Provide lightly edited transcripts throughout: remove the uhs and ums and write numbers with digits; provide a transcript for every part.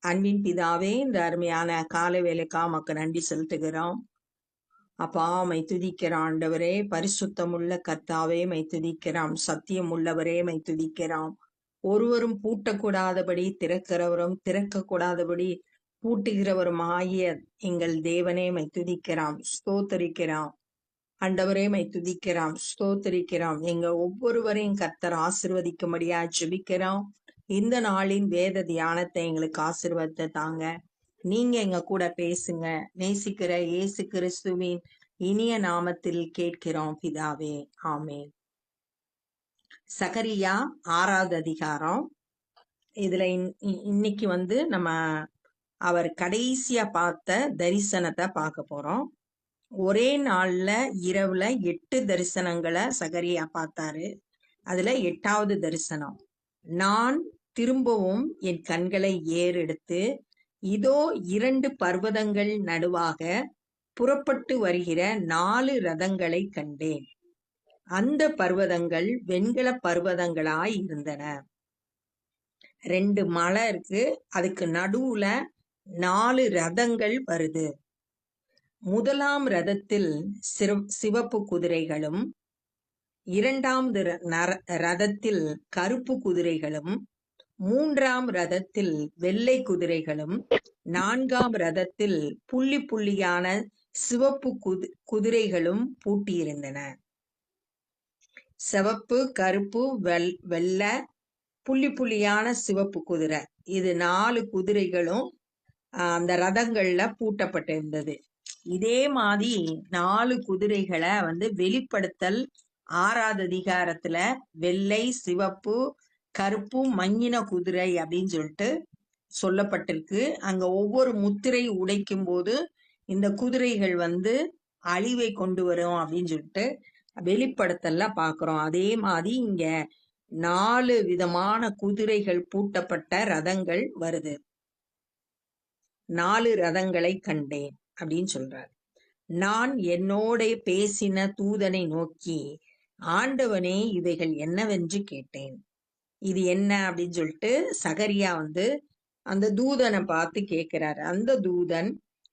அன்பின் பிதாவே, இந்த அருமையான காலை வேலைக்காக உமக்கு நன்றி செலுத்துகிறோம். அப்பா, மை துதிக்கிற ஆண்டவரே, பரிசுத்தமுள்ள கர்த்தாவே மை துதிக்கிறோம். சத்தியம் உள்ளவரே மை துதிக்கிறோம். ஒருவரும் பூட்டக்கூடாதபடி திறக்கிறவரும் திறக்கக்கூடாதபடி பூட்டுகிறவரும் ஆகிய எங்கள் தேவனே மை துதிக்கிறோம், ஸ்தோத்தரிக்கிறோம். ஆண்டவரே மை துதிக்கிறோம், ஸ்தோத்தரிக்கிறோம். எங்க ஒவ்வொருவரையும் கர்த்தர் ஆசீர்வதிக்கும்படியா ஜெபிக்கிறோம். இந்த நாளின் வேத தியானத்தை எங்களுக்கு ஆசீர்வாதத்தை தாங்க. நீங்க எங்க கூட பேசுங்க. நேசிக்கிற இயேசு கிறிஸ்துவின் இனிய நாமத்தில் கேட்கிறோம் பிதாவே, ஆமென். சகரியா 6வது அதிகாரம். இதுல இன்னைக்கு நம்ம அவர் கடைசியா பார்த்த தரிசனத்தை பார்க்க போறோம். ஒரே நாள்ல இரவுல 8 தரிசனங்களை சகரியா பார்த்தாரு. அதுல 8வது தரிசனம், நான் திரும்பவும் என் கண்களை ஏறெடுத்து இதோ 2 பர்வதங்கள் நடுவாக புறப்பட்டு வருகிற 4 ரதங்களை கண்டேன். அந்த பர்வதங்கள் வெண்கல பர்வதங்களாய் இருந்தன. 2 மலை இருக்கு, அதுக்கு நடுவுல 4 ரதங்கள் வருது. முதலாம் ரதத்தில் சிவப்பு குதிரைகளும், இரண்டாவது ரதத்தில் கருப்பு குதிரைகளும், மூன்றாம் ரதத்தில் வெள்ளை குதிரைகளும், நான்காம் ரதத்தில் புள்ளி புள்ளியான சிவப்பு குதிரைகளும் பூட்டியிருந்தன. சிவப்பு, கருப்பு, வெள்ளை, புள்ளி புள்ளியான சிவப்பு குதிரை, இது 4 குதிரைகளும் அந்த ரதங்கள்ல பூட்டப்பட்டிருந்தது. இதே மாதிரி 4 குதிரைகளை வெளிப்படுத்தல் 6வது அதிகாரத்துல வெள்ளை, சிவப்பு, கருப்பு, மங்கின குதிரை அப்படின்னு சொல்லிட்டு சொல்லப்பட்டிருக்கு. அங்க ஒவ்வொரு முத்திரை உடைக்கும் போது இந்த குதிரைகள் அழிவை கொண்டு வரும் அப்படின்னு சொல்லிட்டு வெளிப்படுத்தல்ல பாக்குறோம். அதே மாதிரி இங்க 4 விதமான குதிரைகள் பூட்டப்பட்ட ரதங்கள் வருது. 4 ரதங்களை கண்டேன் அப்படின்னு சொல்றார். நான் என்னோட பேசின தூதனை நோக்கி, ஆண்டவனே, இவைகள் என்னவென்று கேட்டேன். இது என்ன அப்படின்னு சொல்லிட்டு சகரியா அந்த தூதனை பார்த்து கேட்கிறார். அந்த தூதன்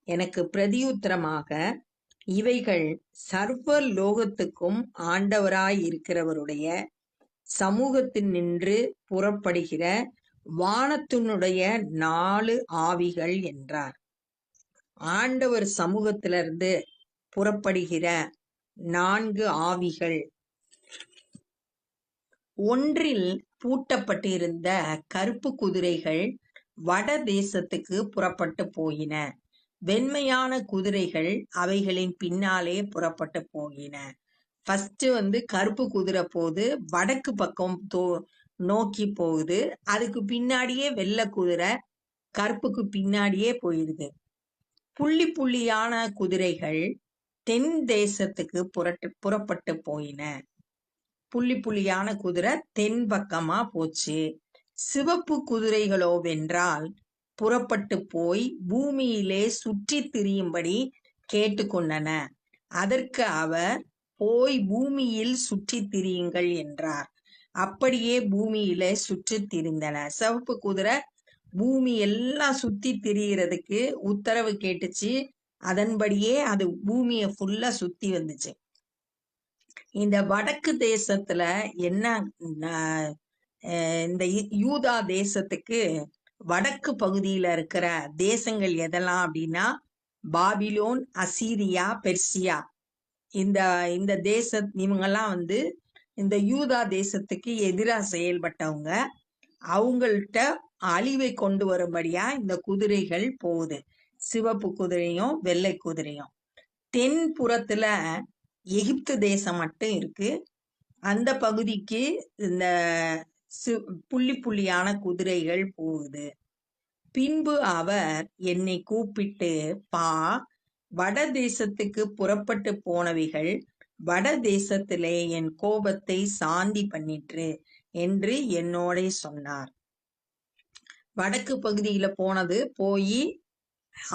எனக்கு பிரதியுத்தரமாக, இவைகள் சர்வ லோகத்துக்கும் ஆண்டவராய் இருக்கிறவருடைய சமூகத்தில் நின்று புறப்படுகிற வானத்தினுடைய 4 ஆவிகள் என்றார். ஆண்டவர் சமூகத்திலிருந்து புறப்படுகிற 4 ஆவிகள். ஒன்றில் பூட்டப்பட்டிருந்த கருப்பு குதிரைகள் வட தேசத்துக்கு புறப்பட்டு போயின. வெண்மையான குதிரைகள் அவைகளின் பின்னாலே புறப்பட்டு போயின. ஃபர்ஸ்ட் கருப்பு குதிரை போகுது, வடக்கு பக்கம் நோக்கி போகுது. அதுக்கு பின்னாடியே வெள்ளை குதிரை கருப்புக்கு பின்னாடியே போயிடுது. புள்ளி புள்ளியான குதிரைகள் தென் தேசத்துக்கு புறப்பட்டு போயின. புள்ளி புள்ளியான குதிரை தென் பக்கமா போச்சு. சிவப்பு குதிரைகளோ வென்றால் புறப்பட்டு போய் பூமியிலே சுற்றி திரியும்படி கேட்டுக்கொண்டன. அதற்கு அவர், போய் பூமியில் சுற்றி திரியுங்கள் என்றார். அப்படியே பூமியிலே சுற்றி திரிந்தன. சிவப்பு குதிரை பூமி எல்லாம் சுத்தி திரிகிறதுக்கு உத்தரவு கேட்டுச்சு. அதன்படியே அது பூமியை ஃபுல்லா சுத்தி வந்துச்சு. இந்த வடக்கு தேசத்துல என்ன, இந்த யூதா தேசத்துக்கு வடக்கு பகுதியில இருக்கிற தேசங்கள் எதெல்லாம் அப்படின்னா, பாபிலோன், அசீரியா, பெர்சியா. இந்த இவங்கெல்லாம் இந்த யூதா தேசத்துக்கு எதிராக செயல்பட்டவங்க. அவங்கள்ட்ட அழிவை கொண்டு வரும்படியா இந்த குதிரைகள் போகுது, சிவப்பு குதிரையும் வெள்ளை குதிரையும். தென் புறத்துல எகிப்து தேசம் மட்டும் இருக்கு. அந்த பகுதிக்கு இந்த புள்ளி புள்ளியான குதிரைகள் போகுது. பின்பு அவர் என்னை கூப்பிட்டு, பா, வட தேசத்துக்கு புறப்பட்டு போனவைகள் வட தேசத்திலே என் கோபத்தை சாந்தி பண்ணிற்று என்று என்னோட சொன்னார். வடக்கு பகுதியில போனது போய்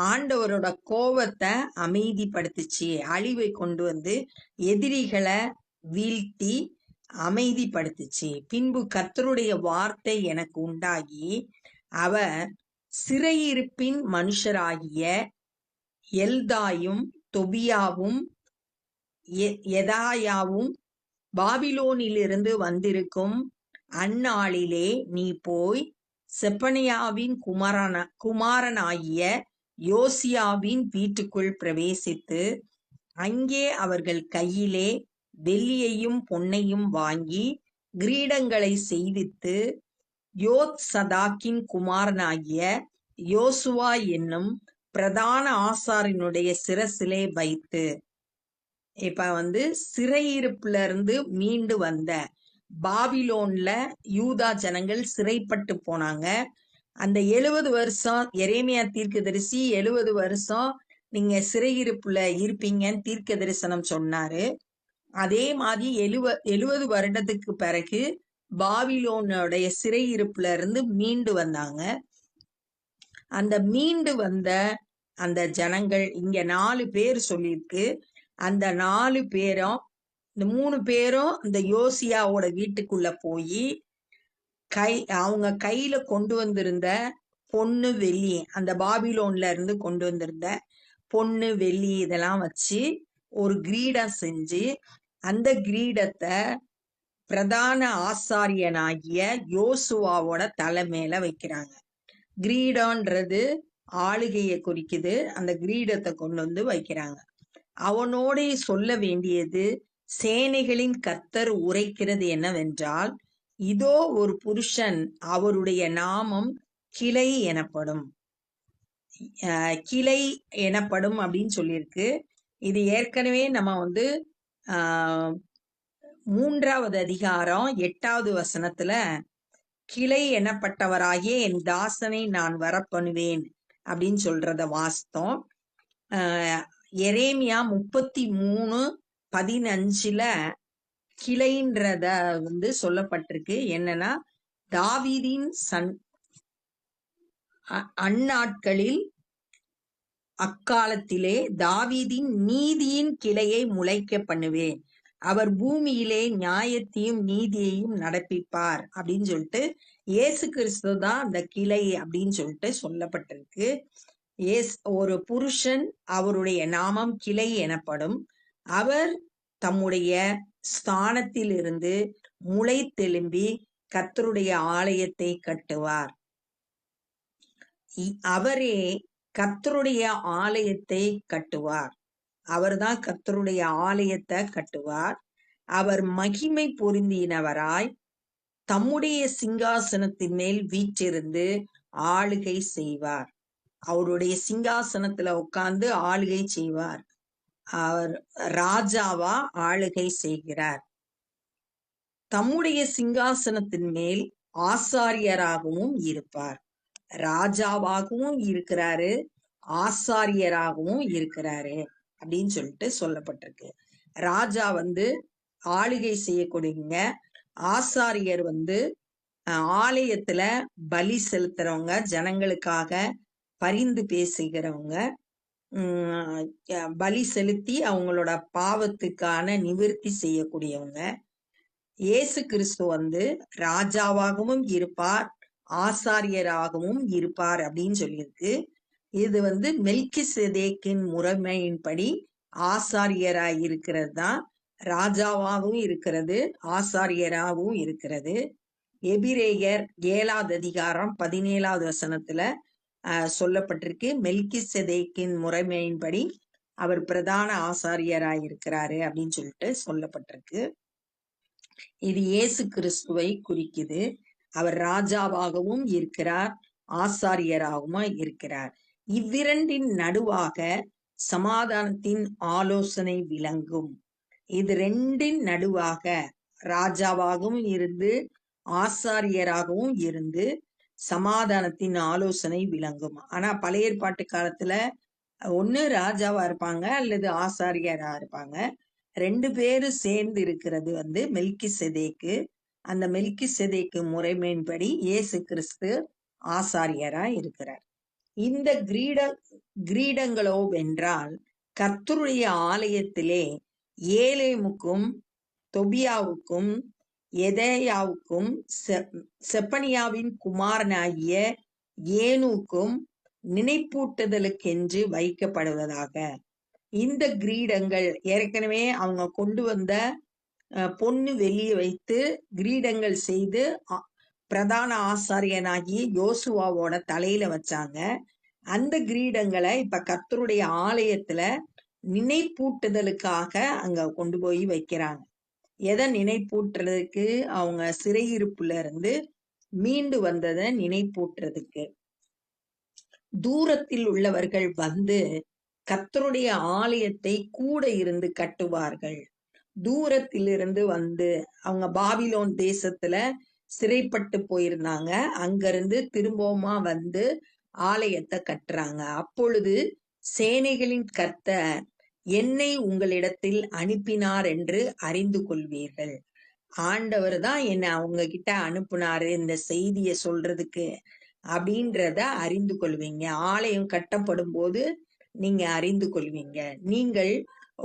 ஆண்டவரோட கோபத்தை அமைதிப்படுத்துச்சு, அழிவை கொண்டு எதிரிகளை வீழ்த்தி அமைதிப்படுத்துச்சு. பின்பு கர்த்தருடைய வார்த்தை எனக்கு உண்டாகி, அவர் சிறையிருப்பின் மனுஷராகிய எல்தாயும் தொபியாவும் யெதாயாவும் பாபிலோனிலிருந்து வந்திருக்கும் அந்நாளிலே நீ போய் செப்பனியாவின் குமாரனாகிய யோசியாவின் வீட்டுக்குள் பிரவேசித்து அங்கே அவர்கள் கையிலே வெள்ளியையும் பொன்னையும் வாங்கி கிரீடங்களை செய்வித்து யோத்சதாக்கின் குமாரனாகிய யோசுவா என்னும் பிரதான ஆசாரியனுடைய சிரசிலே வைத்து. இப்ப சிறையிருப்புல இருந்து மீண்டு வந்த பாபிலோன்ல யூதா ஜனங்கள் சிறைப்பட்டு போனாங்க. அந்த 70 வருஷம் எரேமியா தீர்க்கதரிசி 70 வருஷம் நீங்க சிறையிருப்புல இருப்பீங்கன்னு தீர்க்க தரிசனம் சொன்னாரு. அதே மாதிரி 70 வருடத்துக்கு பிறகு பாபிலோனுடைய சிறையிருப்புல இருந்து மீண்டு வந்தாங்க. அந்த மீண்டு வந்த அந்த ஜனங்கள் இங்க 4 பேர் சொல்லியிருக்கு. அந்த 4 பேரும், இந்த 3 பேரும் இந்த யோசியாவோட வீட்டுக்குள்ள போய் அவங்க கையில கொண்டு வந்திருந்த பொண்ணு வெள்ளி, அந்த பாபிலோன்ல இருந்து கொண்டு வந்திருந்த பொண்ணு வெள்ளி இதெல்லாம் வச்சு ஒரு கிரீடம் செஞ்சு அந்த கிரீடத்தை பிரதான ஆசாரியனாகிய யோசுவாவோட தலை மேல வைக்கிறாங்க. கிரீடம்ன்றது ஆளுகையை குறிக்குது. அந்த கிரீடத்தை கொண்டு வந்து வைக்கிறாங்க. அவனோட சொல்ல வேண்டியது, சேனைகளின் கர்த்தர் உரைக்கிறது என்னவென்றால், இதோ ஒரு புருஷன், அவருடைய நாமம் கிளை எனப்படும். கிளை எனப்படும் அப்படின்னு சொல்லியிருக்கு. இது ஏற்கனவே நம்ம 3வது அதிகாரம் 8வது வசனத்துல கிளை எனப்பட்டவராகிய என் தாசனை நான் வரப்பண்ணுவேன் அப்படின்னு சொல்றத வாசித்தோம். எரேமியா 33:15 கிளைன்றத சொல்லப்பட்டிருக்கு. என்னன்னா, தாவீதின் அந்நாட்களில் அக்காலத்திலே தாவீதின் நீதியின் கிளையை முளைக்க பண்ணுவேன், அவர் பூமியிலே நியாயத்தையும் நீதியையும் நடப்பிப்பார் அப்படின்னு சொல்லிட்டு இயேசு கிறிஸ்து தான் அந்த கிளை அப்படின்னு சொல்லிட்டு சொல்லப்பட்டிருக்கு. ஒரு புருஷன், அவருடைய நாமம் கிளை எனப்படும். அவர் தம்முடைய ஸ்தானத்தில் இருந்து முளைத்தெழும்பி கர்த்தருடைய ஆலயத்தை கட்டுவார். அவரே கர்த்தருடைய ஆலயத்தை கட்டுவார். அவர்தான் கர்த்தருடைய ஆலயத்தை கட்டுவார். அவர் மகிமை பொருந்தினவராய் தம்முடைய சிங்காசனத்தின் மேல் வீற்றிருந்து ஆளுகை செய்வார். அவருடைய சிங்காசனத்துல உட்கார்ந்து ஆளுகை செய்வார். அவர் ராஜாவா ஆளுகை செய்கிறார். தம்முடைய சிங்காசனத்தின் மேல் ஆசாரியராகவும் இருப்பார். ராஜாவாகவும் இருக்கிறாரு, ஆசாரியராகவும் இருக்கிறாரு அப்படின்னு சொல்லிட்டு சொல்லப்பட்டிருக்கு. ராஜா ஆளுகை செய்யக்கூடியவங்க, ஆசாரியர் ஆலயத்துல பலி செலுத்துறவங்க, ஜனங்களுக்காக பரிந்து பேசுகிறவங்க, பலி செலுத்தி அவங்களோட பாவத்துக்கான நிவர்த்தி செய்யக்கூடியவங்க. இயேசு கிறிஸ்து ராஜாவாகவும் இருப்பார், ஆசாரியராகவும் இருப்பார் அப்படின்னு சொல்லியிருக்கு. இது மெல்கிசேதேக்கின் முறைமையின்படி ஆசாரியராய் இருக்கிறது தான், ராஜாவாகவும் இருக்கிறது, ஆசாரியராகவும் இருக்கிறது. எபிரேயர் 7வது அதிகாரம் 17வது வசனத்துல சொல்லப்பட்டிருக்கு, மெல்கிசேதேக்கின் முறைமையின்படி அவர் பிரதான ஆசாரியராய் இருக்கிறாரு அப்படின்னு சொல்லிட்டு சொல்லப்பட்டிருக்கு. இது இயேசு கிறிஸ்துவை குறிக்குது. அவர் ராஜாவாகவும் இருக்கிறார், ஆசாரியராகவும் இருக்கிறார். இவ்விரண்டின் நடுவாக சமாதானத்தின் ஆலோசனை விளங்கும். இது ரெண்டின் நடுவாக ராஜாவாகவும் இருந்து ஆசாரியராகவும் இருந்து சமாதானத்தின் ஆலோசனை விளங்கும். ஆனா பழைய ஏற்பாட்டு காலத்துல ஒண்ணு ராஜாவா இருப்பாங்க அல்லது ஆசாரியரா இருப்பாங்க. 2 பேரும் சேர்ந்து இருக்கிறது மெல்கிசேதேக்கு. அந்த மெல்கிசேதேக்கு முறைமையின்படி இயேசு கிறிஸ்து ஆசாரியரா இருக்கிறார். இந்த கிரீடங்களோ வென்றால் கர்த்தருடைய ஆலயத்திலே ஏலேமுக்கும் தொபியாவுக்கும் யெதாயாவுக்கும் செப்பனியாவின் குமாரனாகிய ஏனூக்கும் நினைப்பூட்டுதலுக்கென்று வைக்கப்படுவதாக. இந்த கிரீடங்கள் ஏற்கனவே அவங்க கொண்டு வந்த பொன்னு வெள்ளியை வைத்து கிரீடங்கள் செய்து பிரதான ஆசாரியனாகி யோசுவாவோட தலையில வச்சாங்க. அந்த கிரீடங்களை இப்ப கர்த்தருடைய ஆலயத்துல நினைப்பூட்டுதலுக்காக அங்க கொண்டு போய் வைக்கிறாங்க. எதை நினைப்பூட்டுறதுக்கு? அவங்க சிறையிருப்புல இருந்து மீண்டு வந்ததை நினைப்பூட்டுறதுக்கு. தூரத்தில் உள்ளவர்கள் வந்து கர்த்தருடைய ஆலயத்தை கூட இருந்து கட்டுவார்கள். தூரத்திலிருந்து வந்து அவங்க பாபிலோன் தேசத்துல சிறைப்பட்டு போயிருந்தாங்க. அங்கிருந்து திரும்பவுமா வந்து ஆலயத்தை கட்டுறாங்க. அப்பொழுது சேனைகளின் கர்த்தர் என்னை உங்களிடத்தில் அனுப்பினார் என்று அறிந்து கொள்வீர்கள். ஆண்டவர் தான் என்னை அவங்க கிட்ட அனுப்புனாரு இந்த செய்தியை சொல்றதுக்கு அப்படின்றத அறிந்து கொள்வீங்க. ஆலயம் கட்டப்படும் போது நீங்க அறிந்து கொள்வீங்க. நீங்கள்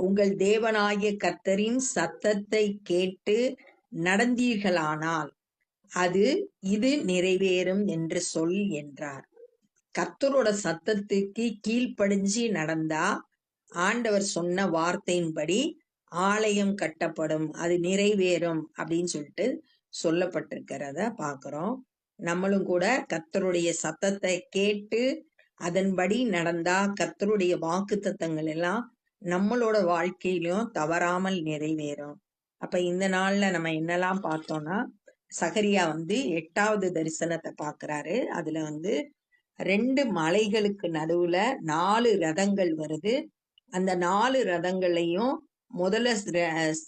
உங்கள் தேவனாகிய கர்த்தரின் சத்தத்தை கேட்டு நடந்தீர்களானால் இது நிறைவேறும் என்று சொல் என்றார். கர்த்தரோட சத்தத்துக்கு கீழ்ப்படிஞ்சு நடந்தா ஆண்டவர் சொன்ன வார்த்தையின்படி ஆலயம் கட்டப்படும், அது நிறைவேறும் அப்படின்னு சொல்லிட்டு சொல்லப்பட்டிருக்கிறத பாக்குறோம். நம்மளும் கூட கர்த்தருடைய சத்தத்தை கேட்டு அதன்படி நடந்தா கர்த்தருடைய வாக்குத்தத்தங்கள் எல்லாம் நம்மளோட வாழ்க்கையிலும் தவறாமல் நிறைவேறும். அப்ப இந்த நாள்ல நம்ம என்னெல்லாம் பார்த்தோம்னா, சகரியா வந்து 8வது தரிசனத்தை பாக்குறாரு. அதுல வந்து 2 மலைகளுக்கு நடுவுல 4 ரதங்கள் வருது. அந்த 4 ரதங்களையும் முதல்ல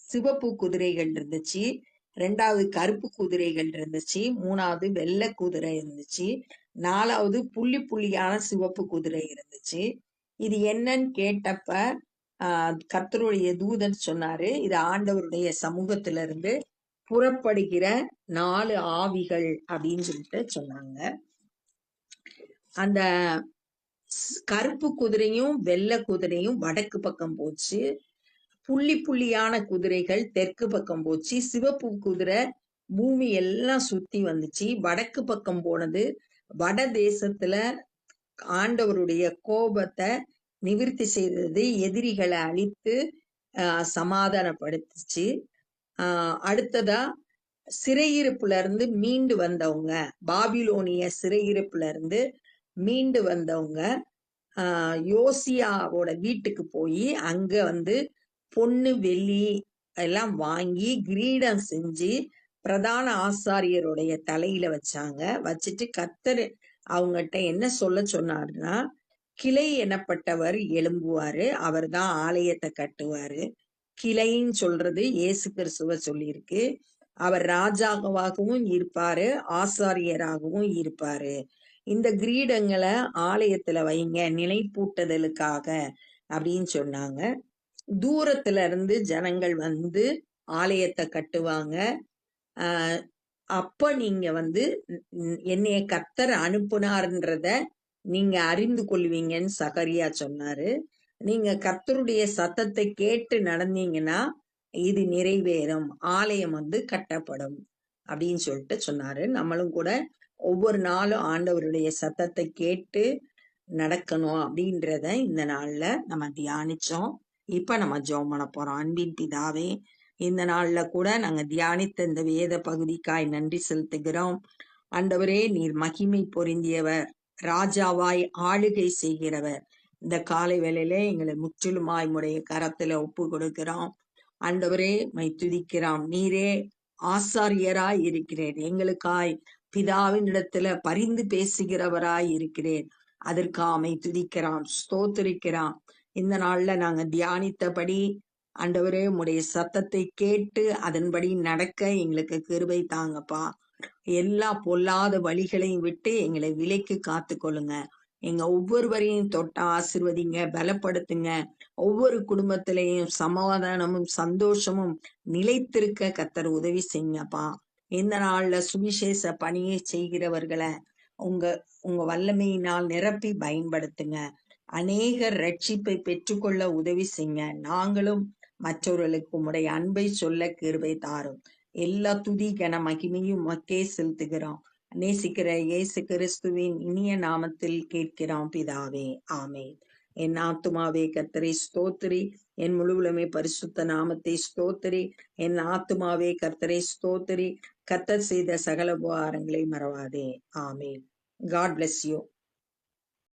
சிவப்பு குதிரைகள் இருந்துச்சு, 2வது கருப்பு குதிரைகள் இருந்துச்சு, 3வது வெள்ளை குதிரை இருந்துச்சு, 4வது புள்ளி புள்ளியான சிவப்பு குதிரை இருந்துச்சு. இது என்னன்னு கேட்டப்ப கர்த்தருடைய தூதன் சொன்னாரு, இது ஆண்டவருடைய சமூகத்தில இருந்து புறப்படுகிற 4 ஆவிகள் அப்படின்னு சொல்லிட்டு சொன்னாங்க. அந்த கருப்பு குதிரையும் வெள்ளை குதிரையும் வடக்கு பக்கம் போச்சு, புள்ளி புள்ளியான குதிரைகள் தெற்கு பக்கம் போச்சு, சிவப்பு குதிரை பூமி எல்லாம் சுத்தி வந்துச்சு. வடக்கு பக்கம் போனது வட தேசத்துல ஆண்டவருடைய கோபத்தை நிவிர்த்தி செய்தது, எதிரிகளை அழித்து சமாதானப்படுத்துச்சு. அடுத்ததா சிறையிருப்புல இருந்து மீண்டு வந்தவங்க, பாபிலோனிய சிறையிருப்புல இருந்து மீண்டு வந்தவங்க யோசியாவோட வீட்டுக்கு போய் அங்க வந்து பொன்னு வெள்ளி எல்லாம் வாங்கி கிரீடம் செஞ்சு பிரதான ஆசாரியருடைய தலையில வச்சாங்க. வச்சுட்டு கர்த்தர் அவங்ககிட்ட என்ன சொல்ல சொன்னாருன்னா, கிளை எனப்பட்டவர் எழும்புவாரு, அவர் தான் ஆலயத்தை கட்டுவாரு. கிளைன்னு சொல்றது இயேசு கிறிஸ்துவ சொல்லியிருக்கு. அவர் ராஜாவாகவும் இருப்பாரு, ஆசாரியராகவும் இருப்பாரு. இந்த கிரீடங்களை ஆலயத்துல வைங்க நினைப்பூட்டுதலுக்காக அப்படின்னு சொன்னாங்க. தூரத்துல இருந்து ஜனங்கள் வந்து ஆலயத்தை கட்டுவாங்க. அப்ப நீங்க வந்து என்னைய கர்த்தர் அனுப்புனார்ன்றத நீங்க அறிந்து கொள்வீங்கன்னு சகரியா சொன்னாரு. நீங்க கர்த்தருடைய சத்தத்தை கேட்டு நடந்தீங்கன்னா இது நிறைவேறும், ஆலயம் வந்து கட்டப்படும் அப்படின்னு சொல்லிட்டு சொன்னாரு. நம்மளும் கூட ஒவ்வொரு நாளும் ஆண்டவருடைய சத்தத்தை கேட்டு நடக்கணும் அப்படின்றத இந்த நாள்ல நம்ம தியானிச்சோம். இப்ப நம்ம ஜெபம் பண்ண போறோம். அன்பின் பிதாவே, இந்த நாள்ல கூட நாங்க தியானித்த இந்த வேத பகுதிக்காய் நன்றி செலுத்துகிறோம். ஆண்டவரே, நீர் மகிமை பொருந்தியவர், ராஜாவாய் ஆளுகை செய்கிறவர். இந்த காலை வேளையில எங்களை முற்றிலுமாய் உடைய கரத்துல ஒப்பு கொடுக்கிறோம். ஆண்டவரே, மை துதிக்கிறோம். நீரே ஆசாரியராய் இருக்கிறேன், எங்களுக்காய் பிதாவின் இடத்துல பரிந்து பேசுகிறவராய் இருக்கிறேன். அதற்காமை துதிக்கிறோம், ஸ்தோத்திரிக்கிறோம். இந்த நாள்ல நாங்க தியானித்தபடி ஆண்டவரே உம்முடைய சத்தத்தை கேட்டு அதன்படி நடக்க எங்களுக்கு கிருபை தாங்கப்பா. எல்லா பொல்லாத வழிகளையும் விட்டு எங்களை விலைக்கு காத்து கொள்ளுங்க. எங்க ஒவ்வொருவரையும் தொட்ட ஆசிர்வதிங்க, பலப்படுத்துங்க. ஒவ்வொரு குடும்பத்திலையும் சமாதானமும் சந்தோஷமும் நிலைத்திருக்க கர்த்தர் உதவி செய்யுங்கப்பா. இந்த நாள்ல சுவிசேஷ பணியை செய்கிறவர்களை உங்க உங்க வல்லமையினால் நிரப்பி பயன்படுத்துங்க. அநேகர் ரட்சிப்பை பெற்றுக்கொள்ள உதவி செய்யுங்க. நாங்களும் மற்றவர்களுக்கு உம்முடைய அன்பை சொல்ல கிருபை தாரும். எல்லா துதி கன மகிமையும் மக்கே செலுத்துகிறோம். நேசிக்கிற இயேசு கிறிஸ்துவின் இனிய நாமத்தில் கேட்கிறோம் பிதாவே, ஆமென். என் ஆத்துமாவே கர்த்தரை ஸ்தோத்திரி, என் முழுவலுமே பரிசுத்த நாமத்தை ஸ்தோத்திரி. என் ஆத்துமாவே கர்த்தரை ஸ்தோத்திரி, கர்த்தர் செய்த சகல உபகாரங்களை மறவாதே. ஆமென். God bless you.